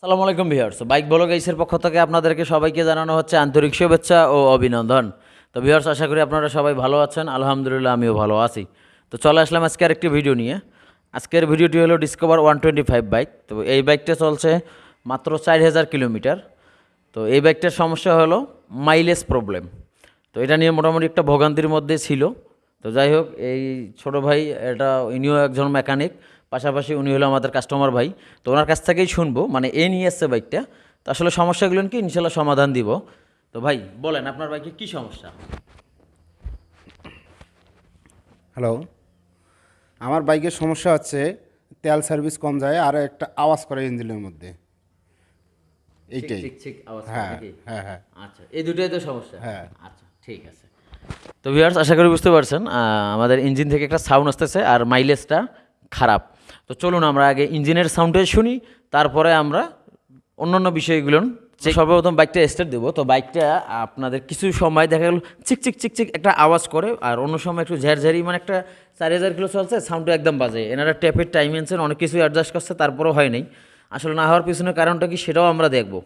আসসালামু আলাইকুম viewers, bike blog গাইসের পক্ষ থেকে আপনাদেরকে সবাইকে জানানো হচ্ছে আন্তরিক শুভেচ্ছা ও অভিনন্দন। তো ভিউয়ার্স, আশা করি আপনারা সবাই ভালো আছেন। আলহামদুলিল্লাহ আমিও ভালো আছি। তো চলে আসলাম আজকে আরেকটি ভিডিও নিয়ে। আজকের ভিডিওটি হলো ডিসকভার 125 বাইক। তো এই বাইকটা চলছে মাত্র 4000 কিলোমিটার। তো এই বাইকটার সমস্যা হলো মাইলেজ প্রবলেম। তো এটা নিয়ে মোটামুটি একটা ভোগান্তির মধ্যে ছিল। তো যাই হোক, এই ছোটো ভাই এটা ইনিও একজন মেকানিক, পাশাপাশি উনি হলো আমাদের কাস্টমার ভাই। তো ওনার কাছ থেকেই শুনবো, মানে এ নিয়ে এসছে বাইকটা। তো আসলে সমস্যাগুলো কি ইনশাল্লাহ সমাধান দিব। তো ভাই বলেন, আপনার বাইকে কী সমস্যা? হ্যালো, আমার বাইকের সমস্যা হচ্ছে তেল সার্ভিস কম যায় আর একটা আওয়াজ করে ইঞ্জিনের মধ্যে। এইটাই। ঠিক ঠিক আওয়াজ করে হ্যাঁ, নাকি? হ্যাঁ, হ্যাঁ, আচ্ছা, এই দুটোই তো সমস্যা। হ্যাঁ। আচ্ছা, ঠিক আছে। তো ভিউয়ার্স, আশা করি বুঝতে পারছেন আমাদের ইঞ্জিন থেকে একটা সাউন্ড আসতেছে আর মাইলেজটা খারাপ। তো চলুন আমরা আগে ইঞ্জিনের সাউন্ডটাই শুনি, তারপরে আমরা অন্যান্য বিষয়গুলো সর্বপ্রথম বাইকটা স্টার্ট দেবো। তো বাইকটা আপনাদের কিছু সময় দেখা গেল চিক চিক চিক চিক একটা আওয়াজ করে, আর অন্য সময় একটু ঝেরঝেরি, মানে একটা 4000 কিলো চলছে, সাউন্ডটা একদম বাজে। এনারা ট্যাপের টাইম এনছেন, অনেক কিছু অ্যাডজাস্ট করছে, তারপরেও হয় নাই। আসলে না হওয়ার পিছনে কারণটা কি সেটাও আমরা দেখবো।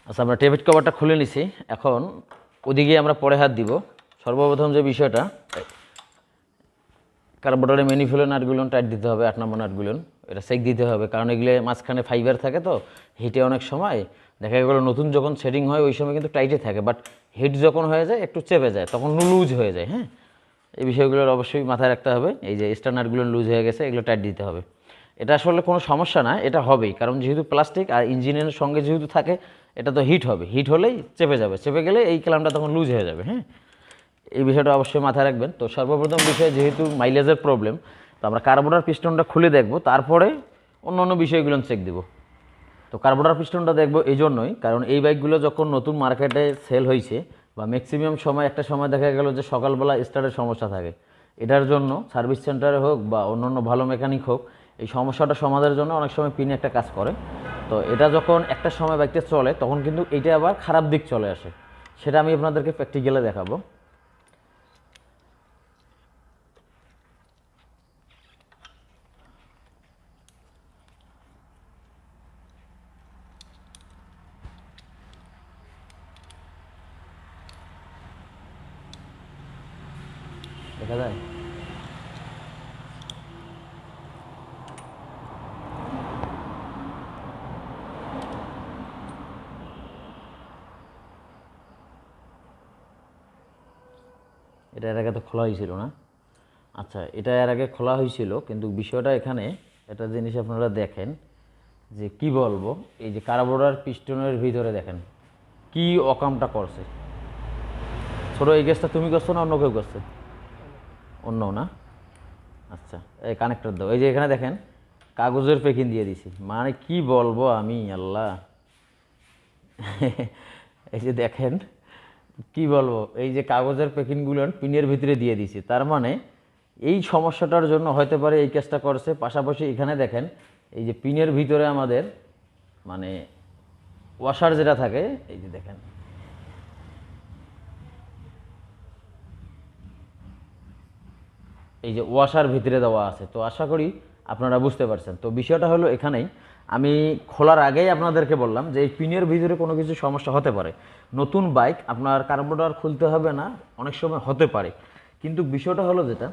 আচ্ছা, আমরা টেবিট কভারটা খুলে নিছি। এখন ওদিকে আমরা পরে হাত দিব। সর্বপ্রথম যে বিষয়টা, কার্বোরেটরের ম্যানিফুলের নাটগুলো টাইট দিতে হবে, 8 নম্বর নাটগুলো এটা চেক দিতে হবে, কারণ এগুলো মাঝখানে ফাইবার থাকে, তো হিটে অনেক সময় দেখা গেলো নতুন যখন সেটিং হয় ওই সময় কিন্তু টাইটে থাকে, বাট হিট যখন হয়ে যায় একটু চেপে যায়, তখন লুজ হয়ে যায়। হ্যাঁ, এই বিষয়গুলোর অবশ্যই মাথায় রাখতে হবে। এই যে স্টার নাটগুলো লুজ হয়ে গেছে, এগুলো টাইট দিতে হবে। এটা আসলে কোনো সমস্যা না, এটা হবেই, কারণ যেহেতু প্লাস্টিক আর ইঞ্জিনের সঙ্গে যেহেতু থাকে, এটা তো হিট হবে, হিট হলেই চেপে যাবে, চেপে গেলে এই ক্লামটা তখন লুজ হয়ে যাবে। হ্যাঁ, এই বিষয়টা অবশ্যই মাথায় রাখবেন। তো সর্বপ্রথম বিষয়, যেহেতু মাইলেজের প্রবলেম, তো আমরা কার্বোরেটর পিস্টনটা খুলে দেখব, তারপরে অন্য অন্য বিষয়গুলো চেক দেব। তো কার্বোরেটর পিস্টনটা দেখব এই জন্যই, কারণ এই বাইকগুলো যখন নতুন মার্কেটে সেল হয়েছে, বা ম্যাক্সিমাম সময় একটা সময় দেখা গেল যে সকালবেলা স্টার্টের সমস্যা থাকে, এটার জন্য সার্ভিস সেন্টারে হোক বা অন্য অন্য ভালো মেকানিক হোক, এই সমস্যাটা সমাধানের জন্য অনেক সময় পিনে একটা কাজ করে। তো এটা যখন একটা সময় বাইকটা চলে, তখন কিন্তু এটা আবার খারাপ দিক চলে আসে। সেটা আমি আপনাদেরকে প্র্যাকটিক্যালে দেখাবো। দেখা যায়? এটা এর আগে তো খোলা হয়েছিল না? আচ্ছা, এটা এর আগে খোলা হয়েছিল, কিন্তু বিষয়টা এখানে একটা জিনিস আপনারা দেখেন, যে কি বলবো, এই যে কার্বোরেটর পিস্টনের ভিতরে দেখেন কি অকামটা করছে। ছোট, এই গ্যাসটা তুমি করছো না অন্য কেউ করছে? অন্য না? আচ্ছা, এই কানেক্টর দাও। এই যে এখানে দেখেন কাগজের প্যাকিং দিয়ে দিছি, মানে কি বলবো আমি, আল্লাহ। এই যে দেখেন কি বলবো, এই যে কাগজের প্যাকিংগুলো পিনের ভিতরে দিয়ে দিছি, তার মানে এই সমস্যাটার জন্য হতে পারে এই কাজটা করছে। পাশাপাশি এখানে দেখেন এই যে পিনের ভিতরে আমাদের মানে ওয়াশার যেটা থাকে, এই যে দেখেন এই যে ওয়াশার ভিতরে দেওয়া আছে। তো আশা করি আপনারা বুঝতে পারছেন। তো বিষয়টা হলো এখানেই, আমি খোলার আগেই আপনাদেরকে বললাম যে এই পিনের ভিতরে কোনো কিছু সমস্যা হতে পারে। নতুন বাইক আপনার কার্বোরেটর খুলতে হবে না, অনেক সময় হতে পারে, কিন্তু বিষয়টা হলো যেটা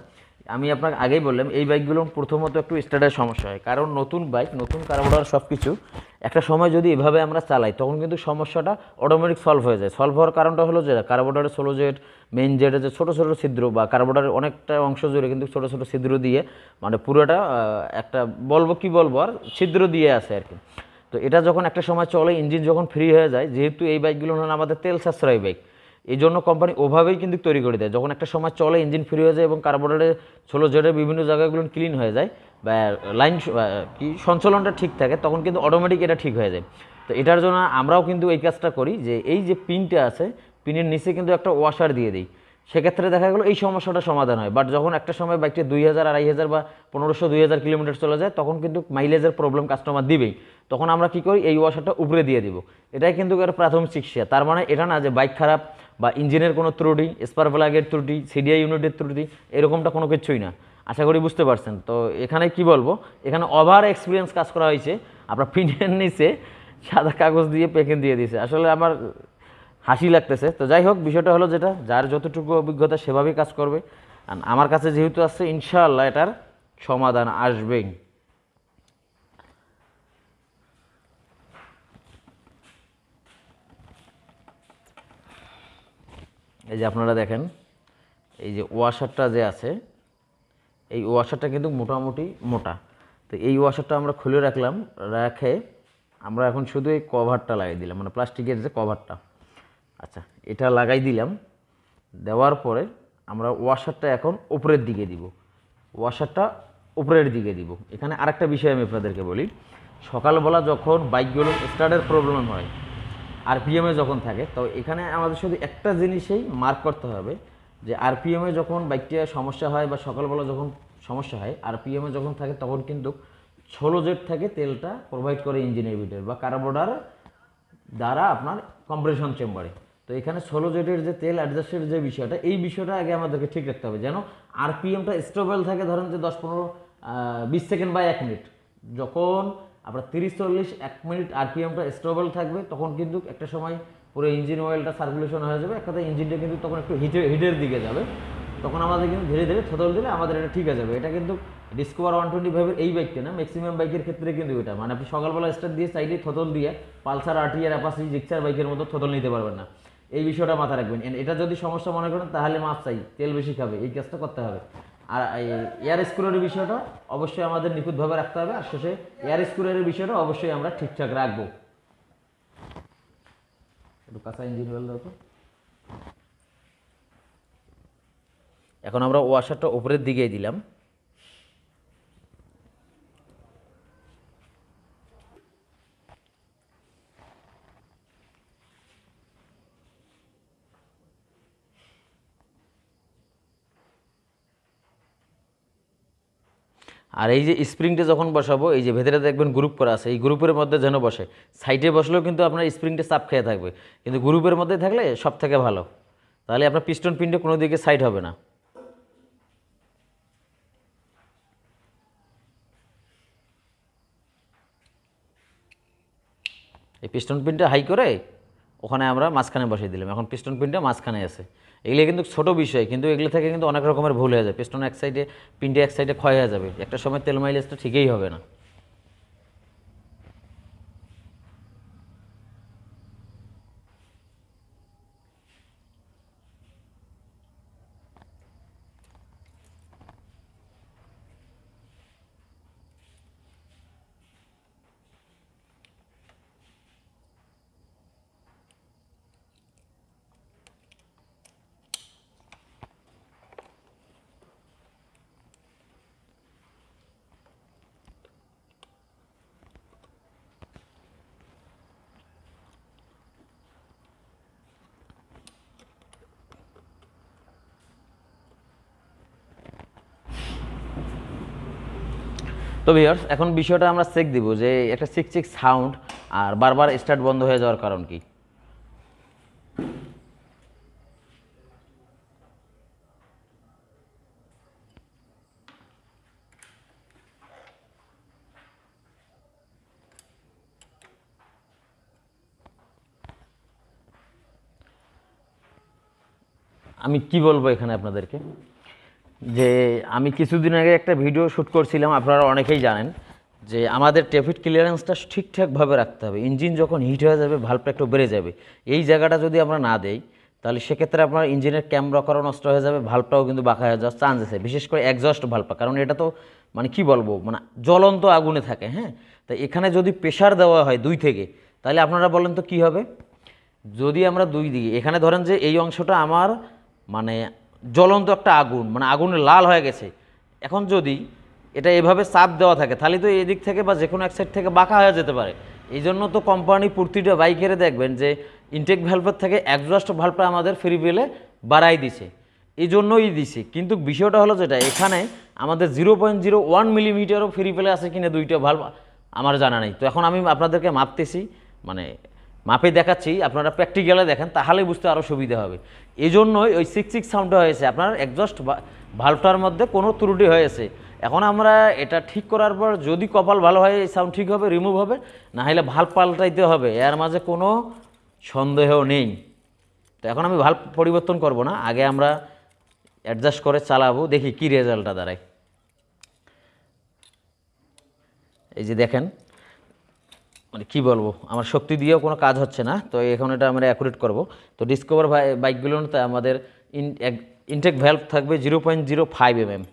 আমি আপনাকে আগেই বললাম, এই বাইকগুলো প্রথমত একটু স্টার্টের সমস্যা হয়, কারণ নতুন বাইক, নতুন কার্বোরেটর সব কিছু একটা সময় যদি এভাবে আমরা চালাই, তখন কিন্তু সমস্যাটা অটোমেটিক সলভ হয়ে যায়। সলভ হওয়ার কারণটা হলো যে কার্বোরেটরের সোলো জেট, মেইন জেটের যে ছোটো ছোটো ছিদ্র, বা কার্বোরেটরের অনেকটা অংশ জুড়ে কিন্তু ছোটো ছোটো ছিদ্র দিয়ে, মানে পুরোটা একটা বলবো কি বলবো আর, ছিদ্র দিয়ে আছে আর কি। তো এটা যখন একটা সময় চলে, ইঞ্জিন যখন ফ্রি হয়ে যায়, যেহেতু এই বাইকগুলো হলো আমাদের তেল সাশ্রয়ী বাইক, এই জন্য কোম্পানি ওভাবেই কিন্তু তৈরি করে দেয়, যখন একটা সময় চলে ইঞ্জিন ফ্রি হয়ে যায় এবং কার্বোরেটরে ষোলো জেটের বিভিন্ন জায়গাগুলো ক্লিন হয়ে যায় বা লাইন কি সঞ্চালনটা ঠিক থাকে, তখন কিন্তু অটোমেটিক এটা ঠিক হয়ে যায়। তো এটার জন্য আমরাও কিন্তু এই কাজটা করি যে এই যে পিনটা আছে, পিনের নিচে কিন্তু একটা ওয়াশার দিয়ে দিই, সেক্ষেত্রে দেখা গেলো এই সমস্যাটা সমাধান হয়। বাট যখন একটা সময় বাইকটি 2000, 2500 বা 1500, 2000 কিলোমিটার চলে যায়, তখন কিন্তু মাইলেজের প্রবলেম কাস্টমার দিবেই। তখন আমরা কি করি, এই ওয়াশারটা উপরে দিয়ে দিব। এটাই কিন্তু এর প্রাথমিক চিকিৎসা। তার মানে এটা না যে বাইক খারাপ বা ইঞ্জিনের কোনো ত্রুটি, স্পার প্লাগের ত্রুটি, সিডিআই ইউনিটের ত্রুটি, এরকমটা কোনো কিছুই না। আশা করি বুঝতে পারছেন। তো এখানে কি বলবো, এখানে ওভার এক্সপিরিয়েন্স কাজ করা হয়েছে। আপনার পিনের নিচে সাদা কাগজ দিয়ে পেকেন দিয়ে দিয়েছে, আসলে আমার হাসি লাগতেছে। তো যাই হোক, বিষয়টা হলো যেটা, যার যতটুকু অভিজ্ঞতা সেভাবেই কাজ করবে। আর আমার কাছে যেহেতু আসছে, ইনশাআল্লাহ এটার সমাধান আসবেই। এই যে আপনারা দেখেন, এই যে ওয়াশারটা যে আছে, এই ওয়াশারটা কিন্তু মোটামুটি মোটা। তো এই ওয়াশারটা আমরা খুলে রাখলাম, রেখে আমরা এখন শুধু এই কভারটা লাগিয়ে দিলাম, মানে প্লাস্টিকের যে কভারটা। আচ্ছা, এটা লাগাই দিলাম। দেওয়ার পরে আমরা ওয়াশারটা এখন উপরের দিকে দিব, ওয়াশারটা উপরের দিকে দিব। এখানে আরেকটা বিষয় আমি আপনাদেরকে বলি, সকালবেলা যখন বাইকগুলো স্টার্টের প্রবলেম হয়, আরপিএমে যখন থাকে, তো এখানে আমাদের শুধু একটা জিনিসেই মার্ক করতে হবে যে আরপিএমে যখন বাইকটা সমস্যা হয় বা সকালবেলা যখন সমস্যা হয়, আরপিএমে যখন থাকে, তখন কিন্তু 16 জেট থেকে তেলটা প্রোভাইড করে ইঞ্জিনের ভিতরে বা কার্বোরেটর দ্বারা আপনার কম্প্রেশন চেম্বারে। তো এখানে 16 জেটের যে তেল অ্যাডজাস্টের যে বিষয়টা, এই বিষয়টা আগে আমাদেরকে ঠিক রাখতে হবে, যেন আরপিএমটা স্টেবল থাকে। ধরেন যে 10, 15, 20 সেকেন্ড বা 1 মিনিট, যখন আপনার 30, 40, 1 মিনিট আরপিএমটা স্টেবল থাকবে, তখন কিন্তু একটা সময় পুরো ইঞ্জিন অয়েলটা সার্কুলেশন হয়ে যাবে, একটা ইঞ্জিনটা কিন্তু তখন একটু হিটের দিকে যাবে। তখন আমাদের কিন্তু ধীরে ধীরে থতল দিলে আমাদের এটা ঠিক হয়ে যাবে। এটা কিন্তু ডিসকভার 125 এই বাইকটা না, ম্যাক্সিমাম বাইকের ক্ষেত্রে কিন্তু এটা, মানে আপনি সকালবেলা স্টার্ট দিয়ে সাইডে থতল দিয়ে পালসার, আরটিআর, অ্যাপাচি, জিক্সার বাইকের মতো থতল নিতে পারবেন না। এই বিষয়টা মাথায় রাখবেন। এটা যদি সমস্যা মনে করেন, তাহলে মাছ চাই, তেল বেশি খাবে, এই কাজটা করতে হবে। আর এয়ার স্ক্রুয়ের বিষয়টা অবশ্যই আমাদের নিখুঁতভাবে রাখতে হবে। আর শেষে এয়ার স্ক্রুয়ের বিষয়টা অবশ্যই আমরা ঠিকঠাক রাখবো। একটু কাঁচা ইঞ্জিন অয়েল দাও তো। এখন আমরা ওয়াশারটা উপরের দিকেই দিলাম। আর এই যে স্প্রিংটা যখন বসাবো, এই যে ভেতরে দেখবেন গ্রুপ করা আছে, এই গ্রুপের মধ্যে যেন বসে। সাইডে বসলেও কিন্তু আপনার স্প্রিংটা চাপ খেয়ে থাকবে, কিন্তু গ্রুপের মধ্যে থাকলে সব থেকে ভালো। তাহলে আপনার পিস্টন পিনটা কোনো দিকে সাইড হবে না। এই পিস্টন পিনটা হাই করে ওখানে আমরা মাঝখানে বসিয়ে দিলাম। এখন পিস্টন পিনটা মাঝখানে আছে। এগুলো কিন্তু ছোট বিষয়, কিন্তু এগুলো থেকে কিন্তু অনেক রকমের ভুল হয়ে যায়। পিস্টন এক সাইডে, পিনটা এক সাইডে ক্ষয় হয়ে যাবে, একটা সময় তেল মাইলেজটা ঠিকই হবে না। তো ভিউয়ার্স, এখন বিষয়টা আমরা চেক দিব যে একটা চিক চিক সাউন্ড আর বারবার স্টার্ট বন্ধ হয়ে যাওয়ার কারণ কি। আমি কি বলবো এখানে আপনাদেরকে, যে আমি কিছুদিন আগে একটা ভিডিও শ্যুট করছিলাম, আপনারা অনেকেই জানেন যে আমাদের ট্রাফিক ক্লিয়ারেন্সটা ঠিকঠাকভাবে রাখতে হবে। ইঞ্জিন যখন হিট হয়ে যাবে, ভাল্বটা একটু বেড়ে যাবে, এই জায়গাটা যদি আমরা না দেই, তাহলে সেক্ষেত্রে আপনার ইঞ্জিনের ক্যামেরা করা নষ্ট হয়ে যাবে, ভাল্বটাও কিন্তু বাঁকা হয়ে যাওয়ার চান্স আছে, বিশেষ করে এক্সস্ট ভাল্বটা। কারণ এটা তো মানে কি বলবো, মানে জ্বলন্ত আগুনে থাকে। হ্যাঁ, তো এখানে যদি প্রেশার দেওয়া হয় 2 থেকে, তাহলে আপনারা বলেন তো কী হবে। যদি আমরা দুই দিকে এখানে ধরেন যে এই অংশটা আমার মানে জ্বলন্ত একটা আগুন, মানে আগুনে লাল হয়ে গেছে, এখন যদি এটা এভাবে চাপ দেওয়া থাকে তাহলে তো এদিক থেকে বা যে কোনো এক সাইড থেকে বাঁকা হয়ে যেতে পারে। এই জন্য তো কোম্পানি প্রতিটা বাইকের দেখবেন যে ইনটেক ভ্যালভের থেকে এক্সজস্ট ভালভটা আমাদের ফ্রি পেলে বাড়াই দিছে, এই জন্যই দিছে। কিন্তু বিষয়টা হলো যেটা এখানে আমাদের 0.01 মিলিমিটারও ফ্রি পেলে আছে কিনা দুইটা ভালভ আমার জানা নেই। তো এখন আমি আপনাদেরকে মাপতেছি, মানে মাপে দেখাচ্ছি, আপনারা প্র্যাকটিক্যালে দেখেন তাহলে বুঝতে আরও সুবিধা হবে। এই জন্যই ওই সিক্স সিক্স সাউন্ডটা হয়েছে, আপনার একজস্ট ভালভটার মধ্যে কোনো ত্রুটি হয়েছে। এখন আমরা এটা ঠিক করার পর যদি কপাল ভালো হয় এই সাউন্ড ঠিক হবে, রিমুভ হবে, না হলে ভালভ পাল্টাইতে হবে, এর মাঝে কোনো সন্দেহ নেই। তো এখন আমি ভালভ পরিবর্তন করব না, আগে আমরা অ্যাডজাস্ট করে চালাবো, দেখি কি রেজাল্টটা দাঁড়ায়। এই যে দেখেন, মানে কী বলবো, আমার শক্তি দিয়েও কোনো কাজ হচ্ছে না। তো এখন এটা আমরা অ্যাকুরেট করব। তো ডিসকভার বাইকগুলোতে আমাদের ইনটেক ভ্যালভ থাকবে 0.05 mm।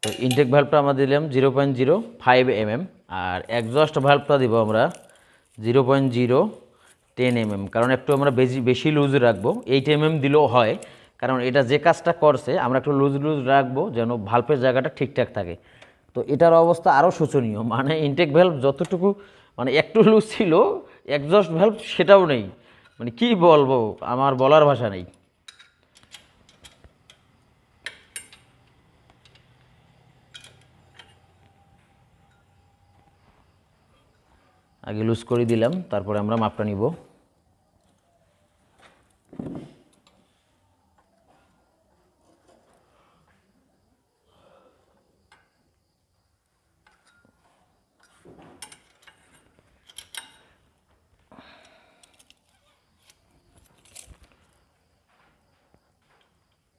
তো ইনটেক ভাল্বটা আমরা দিলাম 0.05 mm, আর এক্সজস্ট ভাল্বটা দিব আমরা 0.010 mm, কারণ একটু আমরা বেশি লুজ রাখবো। 8 mm দিলেও হয়, কারণ এটা যে কাজটা করছে আমরা একটু লুজ রাখবো যেন ভাল্বের জায়গাটা ঠিকঠাক থাকে। তো এটার অবস্থা আরও শোচনীয়, মানে ইনটেক ভ্যালভ যতটুকু মানে একটু লুজ ছিল, এক্সজস্ট ভ্যালভ সেটাও নেই, মানে কি বলবো, আমার বলার ভাষা নেই। আগে লুজ করে দিলাম, তারপরে আমরা মাপটা নিব।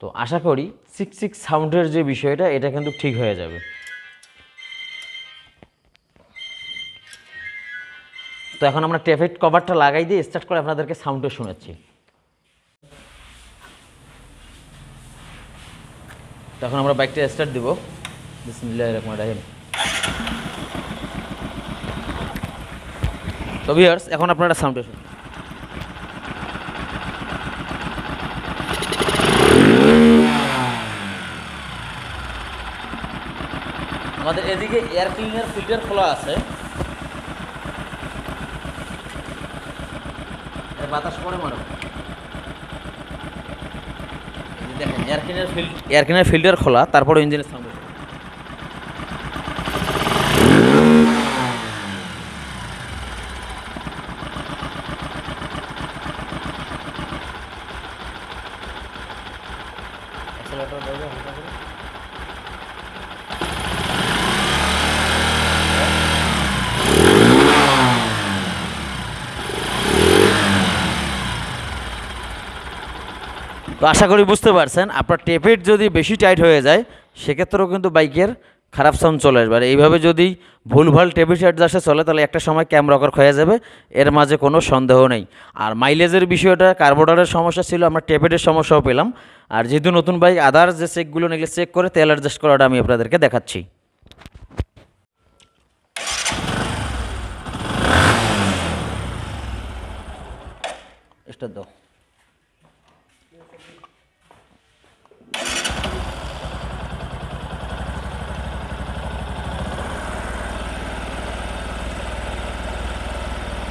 তো আশা করি সিক্স সিক্স সাউন্ডের যে বিষয়টা এটা কিন্তু ঠিক হয়ে যাবে। তো এখন আমরা টেপের কভারটা লাগাই দিয়ে স্টার্ট করে আপনাদেরকে সাউন্ডটা শোনাচ্ছি। তখন আমরা বাইকটা স্টার্ট দিব। বিসমিল্লাহির রহমানির রহিম। তো ভিউয়ার্স, এখন আপনারা সাউন্ডটা শুনুন। আমাদের এদিকে এয়ার ক্লিনার ফিল্টার খোলা আছে, বাতাস পড়ে মারো। দেখেন এয়ার ক্লিনার ফিল্টার খোলা, তারপরে ইঞ্জিনের সাউন্ড। তো আশা করি বুঝতে পারছেন, আপনার টেপের যদি বেশি টাইট হয়ে যায় সেক্ষেত্রেও কিন্তু বাইকের খারাপ সাউন্ড চলে আসবে। আর এইভাবে যদি ভুলভাল টেপের অ্যাডজাস্টে চলে তাহলে একটা সময় ক্যামেরা রকার ক্ষয়ে যাবে, এর মাঝে কোনো সন্দেহ নেই। আর মাইলেজের বিষয়টা, কার্বোরেটরের সমস্যা ছিল, আমরা টেপের সমস্যাও পেলাম। আর যেহেতু নতুন বাইক, আদার্স যে চেকগুলো এগুলো চেক করে তেল অ্যাডজাস্ট করাটা আমি আপনাদেরকে দেখাচ্ছি। স্টার্ট দাও। তো আশা করি বুঝতে পারছেন, আপনার টেপের যদি বেশি টাইট হয়ে যায় সেক্ষেত্রেও কিন্তু বাইকের খারাপ সাউন্ড চলে আসবে। আর এইভাবে যদি ভুলভাল টেপের অ্যাডজাস্টে চলে তাহলে একটা সময় ক্যামেরা রকার ক্ষয়ে যাবে, এর মাঝে কোনো সন্দেহ নেই। আর মাইলেজের বিষয়টা, কার্বোরেটরের সমস্যা ছিল, আমরা টেপের সমস্যাও পেলাম। আর যেহেতু নতুন বাইক, আদার্স যে চেকগুলো এগুলো চেক করে তেল অ্যাডজাস্ট করাটা আমি আপনাদেরকে দেখাচ্ছি।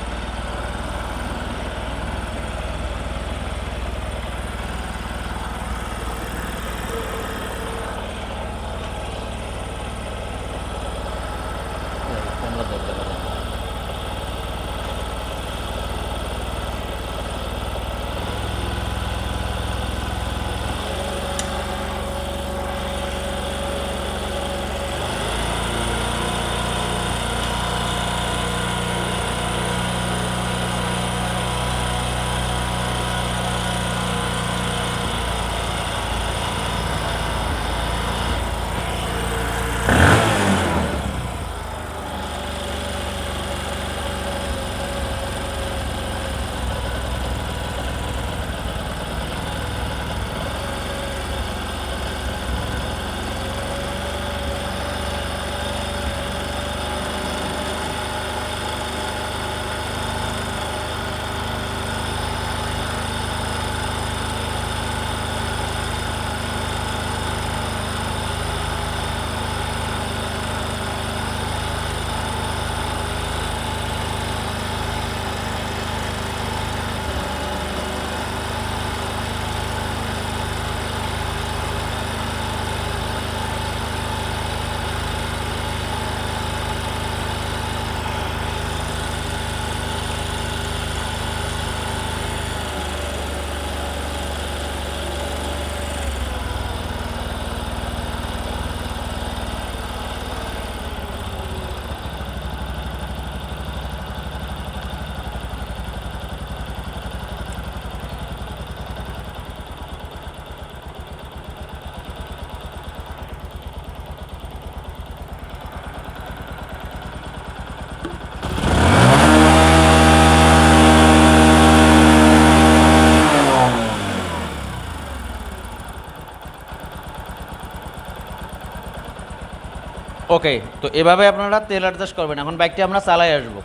ওকে, তো এভাবে আপনারা তেল অ্যাডজাস্ট করবেন। এখন বাইকটা আমরা চালাই আসবো।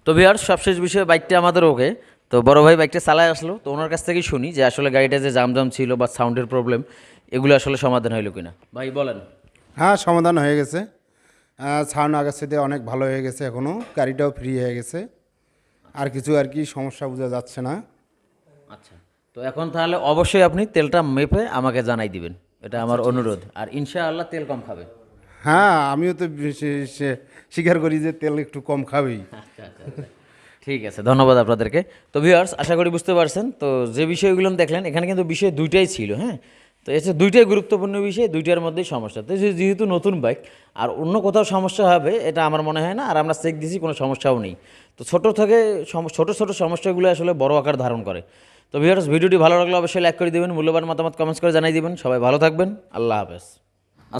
তো ভিউয়ার্স, সবশেষ বিষয়ে বাইকটা আমাদের ওকে। তো বড় ভাই বাইকটা চালায় আসলো, তো ওনার কাছ থেকেই শুনি যে আসলে গাড়িটা যে জাম ছিল বা সাউন্ডের প্রবলেম, এগুলো আসলে সমাধান হইলো কিনা। ভাই বলেন। হ্যাঁ, সমাধান হয়ে গেছে। সাউন্ড আগের সাথে অনেক ভালো হয়ে গেছে, এখনও গাড়িটাও ফ্রি হয়ে গেছে। আর কিছু আর কি সমস্যা বোঝা যাচ্ছে না। আচ্ছা, তো এখন তাহলে অবশ্যই আপনি তেলটা মেপে আমাকে জানাই দিবেন, এটা আমার অনুরোধ। আর ইনশাআল্লাহ তেল কম খাবে। হ্যাঁ, আমিও তো স্বীকার করি যে তেল একটু কম খাবেই। আচ্ছা আচ্ছা আচ্ছা। ঠিক আছে, ধন্যবাদ আপনাদেরকে। তো ভিউয়ার্স, আশা করি বুঝতে পারছেন। তো যে বিষয়গুলো দেখলেন, এখানে কিন্তু বিষয় দুইটাই ছিল, হ্যাঁ। তো এসে দুইটাই গুরুত্বপূর্ণ বিষয়, দুইটার মধ্যেই সমস্যা। তো যেহেতু নতুন বাইক আর অন্য কোথাও সমস্যা হবে এটা আমার মনে হয় না। আর আমরা চেক দিছি, কোনো সমস্যাও নেই। তো ছোট থেকে ছোট ছোট সমস্যাগুলো আসলে বড় আকার ধারণ করে। তো ভিউয়ার্স, ভিডিওটি ভালো লাগলে অবশ্যই লাইক করে দিবেন, মূল্যবান মতামত কমেন্টস করে জানাই দিবেন। সবাই ভালো থাকবেন, আল্লাহ হাফেজ।